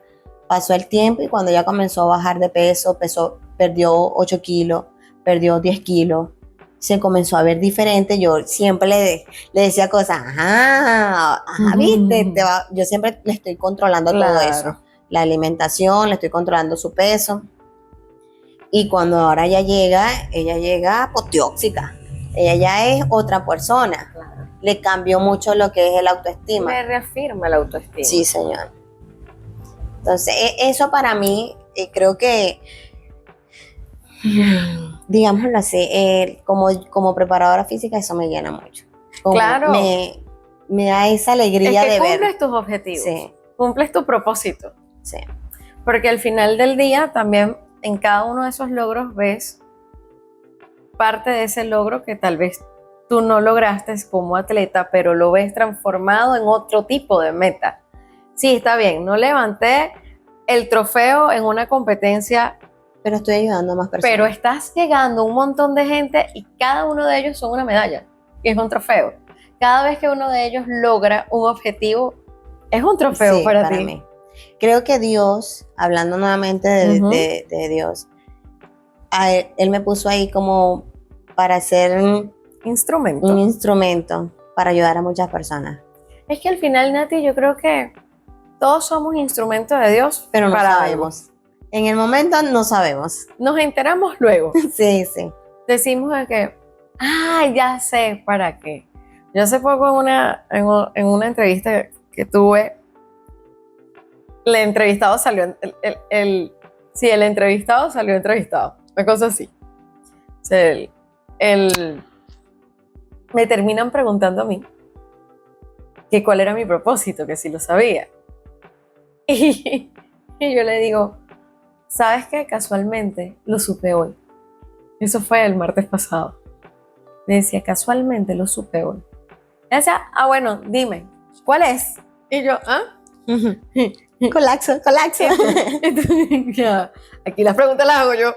Pasó el tiempo y cuando ella comenzó a bajar de peso, perdió 8 kilos, perdió 10 kilos, se comenzó a ver diferente. Yo siempre le decía cosas, ¿viste? Yo siempre le estoy controlando todo eso. La alimentación, le estoy controlando su peso. Y cuando ahora ella llega apoteóxica. Ella ya es otra persona. Claro. Le cambió mucho lo que es el autoestima. Me reafirma el autoestima. Sí, señor. Entonces, eso para mí, creo que, digámoslo así, como preparadora física, eso me llena mucho. Claro. Me da esa alegría de ver. Cumples tus objetivos. Sí. Cumples tu propósito. Sí. Porque al final del día también en cada uno de esos logros ves parte de ese logro que tal vez tú no lograste como atleta, pero lo ves transformado en otro tipo de meta. Sí, está bien, no levanté el trofeo en una competencia, pero estoy ayudando a más personas. Pero estás llegando a un montón de gente y cada uno de ellos son una medalla, que es un trofeo. Cada vez que uno de ellos logra un objetivo, es un trofeo para ti. Mí. Creo que Dios, hablando nuevamente de Dios, él me puso ahí como para ser un instrumento para ayudar a muchas personas. Es que al final, Nati, yo creo que todos somos instrumentos de Dios, pero no para sabemos. Algo. En el momento no sabemos. Nos enteramos luego. Sí, sí. Decimos de que, ya sé para qué. Yo hace poco en una entrevista que tuve, el entrevistado salió, el entrevistado salió entrevistado, una cosa así. O sea, me terminan preguntando a mí que cuál era mi propósito, que si lo sabía. Y yo le digo, ¿sabes qué? Casualmente lo supe hoy. Eso fue el martes pasado. Me decía, casualmente lo supe hoy. Y decía, bueno, dime, ¿cuál es? Y yo, Colapso. Entonces, ya, aquí las preguntas las hago yo.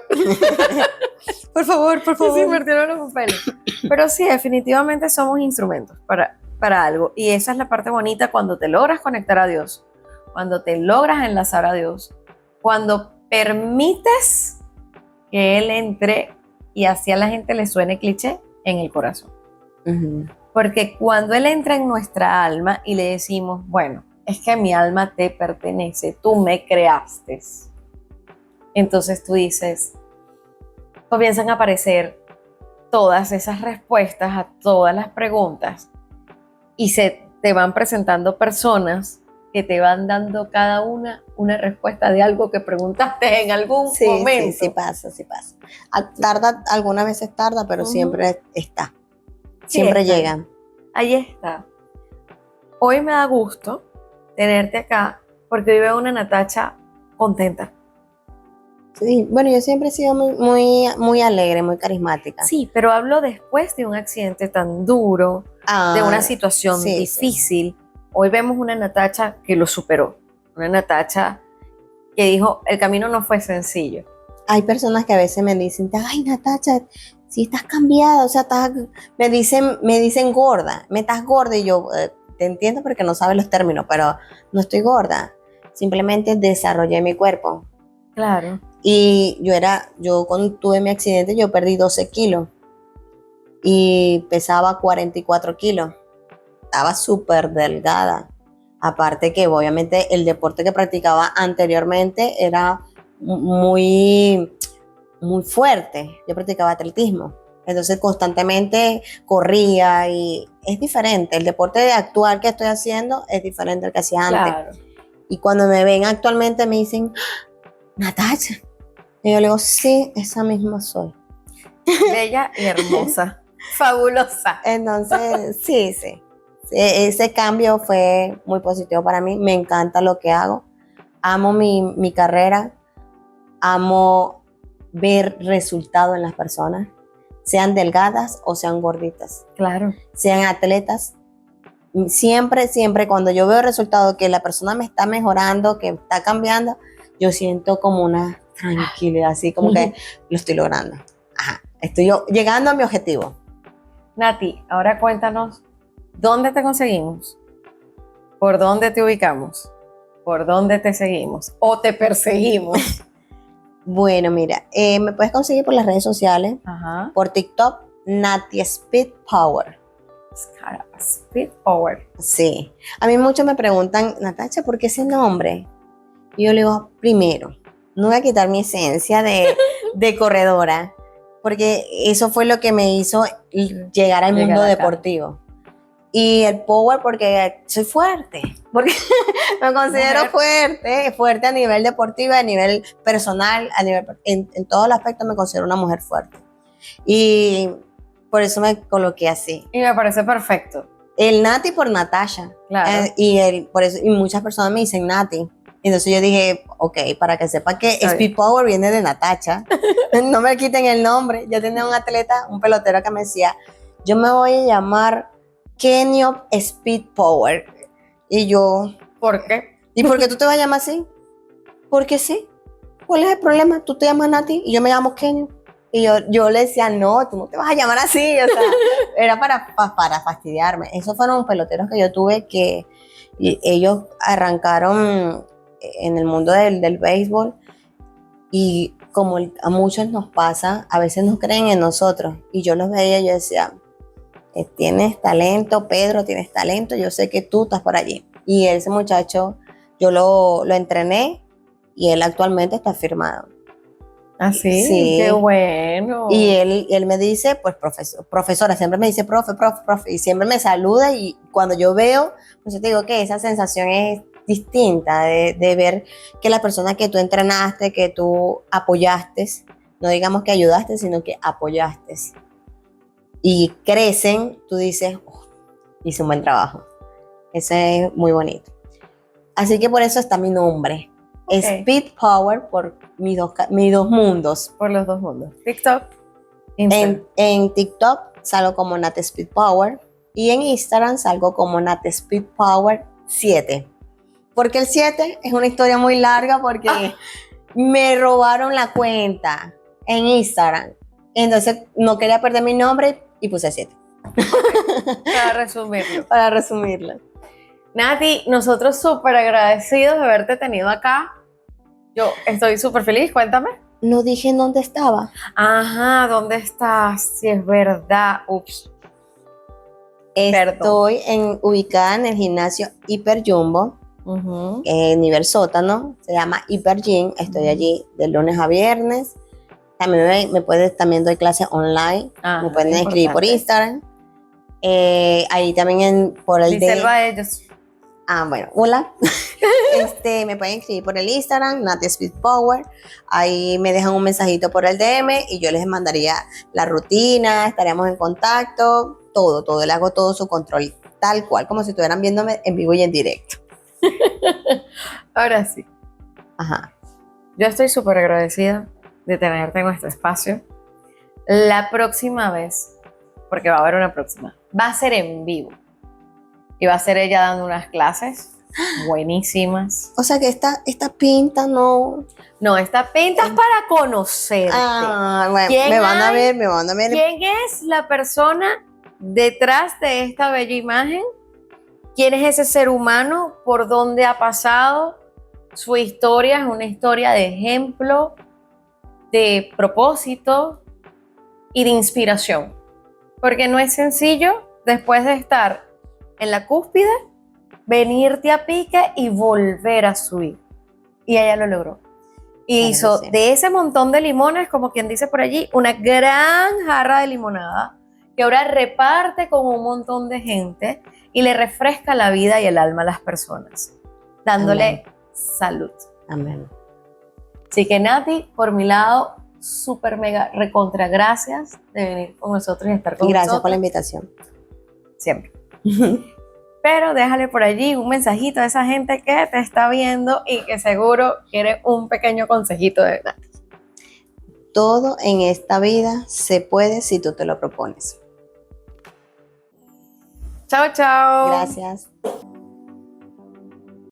Por favor. Y se invirtieron los papeles. Pero sí, definitivamente somos instrumentos para algo. Y esa es la parte bonita cuando te logras conectar a Dios, cuando te logras enlazar a Dios, cuando permites que Él entre y así a la gente le suene cliché en el corazón. Uh-huh. Porque cuando Él entra en nuestra alma y le decimos, bueno, es que mi alma te pertenece, tú me creaste. Entonces tú dices, comienzan a aparecer todas esas respuestas a todas las preguntas y se te van presentando personas que te van dando cada una respuesta de algo que preguntaste en algún momento. Sí pasa. Algunas veces tarda, pero siempre está. Siempre llega. Ahí está. Hoy me da gusto tenerte acá porque hoy veo una Natacha contenta. Sí, bueno, yo siempre he sido muy alegre, muy carismática. Sí, pero hablo después de un accidente tan duro, de una situación difícil. Sí. Hoy vemos una Natacha que lo superó, una Natacha que dijo, el camino no fue sencillo. Hay personas que a veces me dicen, ay, Natacha, si estás cambiada, o sea, me dicen gorda, me estás gorda, y yo te entiendo porque no sabes los términos, pero no estoy gorda, simplemente desarrollé mi cuerpo. Claro. Y yo cuando tuve mi accidente, yo perdí 12 kilos y pesaba 44 kilos. Estaba súper delgada. Aparte que obviamente el deporte que practicaba anteriormente era muy, muy fuerte. Yo practicaba atletismo. Entonces constantemente corría y es diferente. El deporte actual que estoy haciendo es diferente al que hacía antes. Claro. Y cuando me ven actualmente me dicen, Natacha. Y yo le digo, sí, esa misma soy. Bella y hermosa. Fabulosa. Entonces, sí. Ese cambio fue muy positivo para mí. Me encanta lo que hago. Amo mi carrera. Amo ver resultados en las personas, sean delgadas o sean gorditas. Claro. Sean atletas. Siempre cuando yo veo resultados que la persona me está mejorando, que está cambiando, yo siento como una tranquilidad, así como que lo estoy logrando. Ajá, estoy llegando a mi objetivo. Nati, ahora cuéntanos, ¿dónde te conseguimos? ¿Por dónde te ubicamos? ¿Por dónde te seguimos? ¿O te perseguimos? Bueno, mira, me puedes conseguir por las redes sociales, por TikTok, Nati Speed Power. Speed Power. Sí. A mí muchos me preguntan, Natacha, ¿por qué ese nombre? Y yo le digo, primero, no voy a quitar mi esencia de corredora, porque eso fue lo que me hizo llegar al mundo deportivo. Y el power porque soy fuerte, porque me considero fuerte a nivel deportivo, a nivel personal, en todos los aspectos me considero una mujer fuerte. Y por eso me coloqué así. Y me parece perfecto. El Nati por Natasha. Claro. Por eso, y muchas personas me dicen Nati. Entonces yo dije, ok, para que sepa que Speed Power viene de Natacha. No me quiten el nombre. Yo tenía un atleta, un pelotero que me decía, yo me voy a llamar Kenyo Speed Power. Y yo, ¿por qué? ¿Y por qué tú te vas a llamar así? Porque sí. ¿Cuál es el problema? Tú te llamas Nati y yo me llamo Kenyo. Y yo le decía, no, tú no te vas a llamar así. O sea, era para fastidiarme. Esos fueron peloteros que yo tuve que ellos arrancaron en el mundo del béisbol y como a muchos nos pasa, a veces no creen en nosotros. Y yo los veía y yo decía, tienes talento, Pedro, tienes talento, yo sé que tú estás por allí. Y ese muchacho, yo lo entrené y él actualmente está firmado. ¿Ah, sí? Sí. ¡Qué bueno! Y él me dice, pues profesora, siempre me dice profe, y siempre me saluda, y cuando yo veo, pues yo te digo que esa sensación es distinta de ver que la persona que tú entrenaste, que tú apoyaste, no digamos que ayudaste, sino que apoyaste, y crecen, tú dices, hice un buen trabajo. Eso es muy bonito. Así que por eso está mi nombre. Okay. Speed Power, por mis dos mundos. Por los dos mundos. TikTok, Instagram. En TikTok salgo como Nat Speed Power y en Instagram salgo como Nat Speed Power 7. Porque el 7 es una historia muy larga porque me robaron la cuenta en Instagram. Entonces no quería perder mi nombre y puse 7. Para resumirlo. Para resumirlo. Nati, nosotros súper agradecidos de haberte tenido acá. Yo estoy súper feliz, cuéntame. No dije en dónde estaba. Ajá, ¿dónde estás? Si es verdad. Ups. Estoy ubicada en el gimnasio Hiper Jumbo, en nivel sótano, se llama Hiper Gym. Estoy allí de lunes a viernes. También también doy clases online. Me pueden escribir por Instagram. Ahí también por el Díselo a ellos. Bueno, hola. Me pueden escribir por el Instagram, Nat Speed Power. Ahí me dejan un mensajito por el DM y yo les mandaría la rutina, estaríamos en contacto, todo. Le hago todo su control, tal cual, como si estuvieran viéndome en vivo y en directo. Ahora sí. Ajá. Yo estoy súper agradecida de tenerte en nuestro espacio. La próxima vez, porque va a haber una próxima, va a ser en vivo. Y va a ser ella dando unas clases buenísimas. O sea que esta pinta no... No, esta pinta es para conocerte. Bueno, me van a ver. ¿Quién es la persona detrás de esta bella imagen? ¿Quién es ese ser humano? ¿Por dónde ha pasado? Su historia es una historia de ejemplo, de propósito y de inspiración. Porque no es sencillo, después de estar en la cúspide, venirte a pique y volver a subir. Y ella lo logró. Y hizo de ese montón de limones, como quien dice por allí, una gran jarra de limonada que ahora reparte con un montón de gente y le refresca la vida y el alma a las personas, dándole salud. Amén. Así que Nati, por mi lado, súper mega recontra gracias de venir con nosotros y estar con nosotros. Gracias por la invitación. Siempre. Pero déjale por allí un mensajito a esa gente que te está viendo y que seguro quiere un pequeño consejito de Nati. Todo en esta vida se puede si tú te lo propones. Chao, chao. Gracias.